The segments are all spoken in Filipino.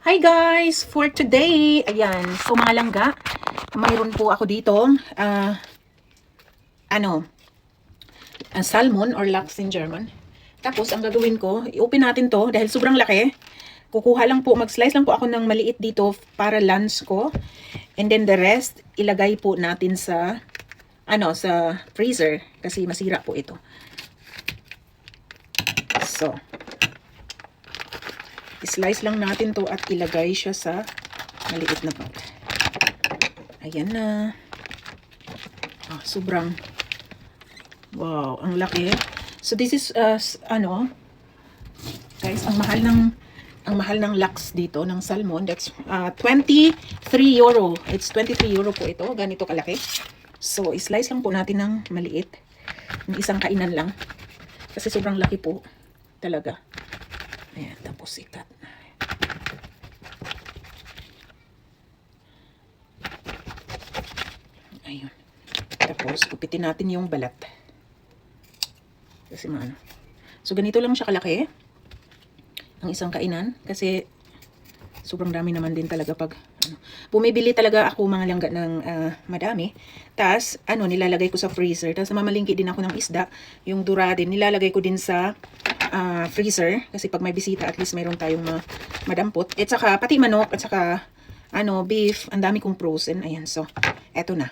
Hi guys! For today, ayan, so mga langga, mayroon po ako dito, salmon or lachs in German. Tapos, ang gagawin ko, i-open natin to dahil sobrang laki. Kukuha lang po, mag-slice lang po ako ng maliit dito para lunch ko. And then the rest, ilagay po natin sa, sa freezer kasi masira po ito. So, slice lang natin to at ilagay siya sa maliit na pot. Ayan na. Sobrang wow, ang laki. So this is guys, ang mahal ng lachs dito ng salmon. That's 23 euro. It's 23 euro po ito. Ganito kalaki. So slice lang po natin ng maliit. Ng isang kainan lang. Kasi sobrang laki po talaga. Ayan, tapos ikat. Ayun. Tapos, kupitin natin yung balat. Kasi maano. So, ganito lang siya kalaki. Ang isang kainan. Kasi, sobrang dami naman din talaga pag, bumibili talaga ako mga langga ng madami. Tapos, nilalagay ko sa freezer. Tapos, mamalingki din ako ng isda. Yung dura din, nilalagay ko din sa freezer. Kasi pag may bisita, at least mayroon tayong madampot. At saka, pati manok, at saka, beef. Ang dami kong frozen. Ayan, so, eto na.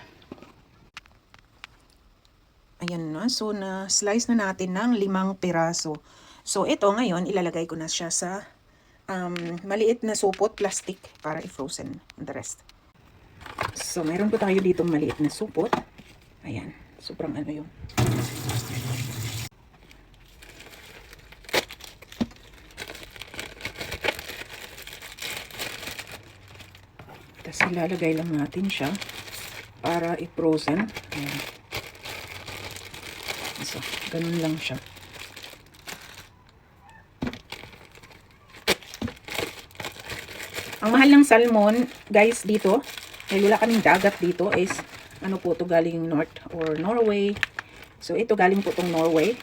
Ayan na. So, na-slice na natin ng 5 piraso. So, ito ngayon, ilalagay ko na siya sa maliit na supot, plastic, para i-frozen the rest. So, mayroon po tayo dito maliit na supot. Ayan. Sobrang yun. Tapos, ilalagay lang natin siya para i-frozen. Ayan. So, ganun lang siya. Ang mahal ng salmon, guys, dito, dahil wala kaming dagat dito, is, po to galing North or Norway. So, ito galing po tong Norway.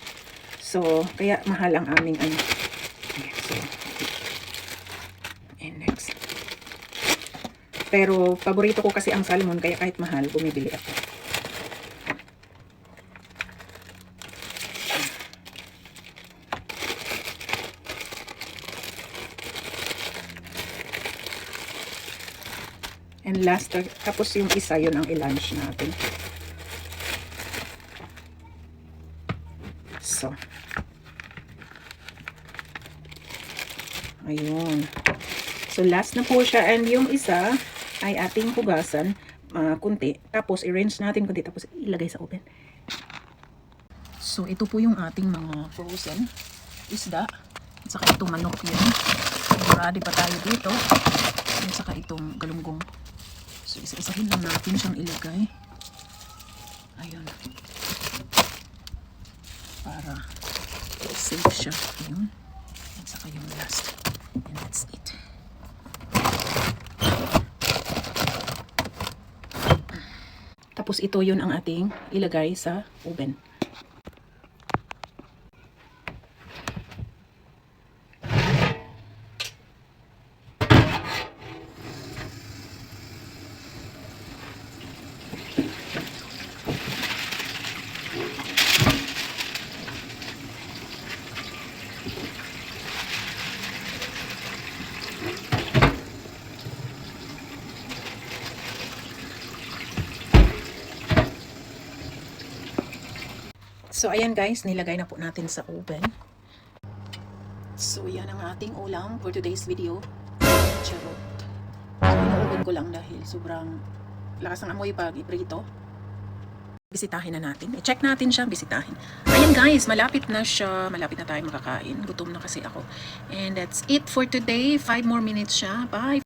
So, kaya mahal ang aming So, and next. Pero, paborito ko kasi ang salmon, kaya kahit mahal, bumibili ako. And last, tapos yung isa, yun ang i-lunch natin. So. Ayun. So, last na po siya. And yung isa, ay ating hugasan, kunti. Tapos, i-rinse natin kunti. Tapos, ilagay sa oven. So, ito po yung ating mga frozen isda. At saka itong manok yun. Ready pa tayo dito. At saka itong galunggong. So, isa-isahin lang natin siyang ilagay. Ayun. Para safe siya. Ayun. At saka yung last. And that's it. Tapos ito yun ang ating ilagay sa oven. So, ayan guys, nilagay na po natin sa oven. So, yan ang ating ulam for today's video. Charot. So, ina-oven ko lang dahil sobrang lakas ng amoy pag iprito. Bisitahin na natin. I-check natin siya, bisitahin. Ayan guys, malapit na siya. Malapit na tayo makakain. Gutom na kasi ako. And that's it for today. 5 more minutes siya. Bye!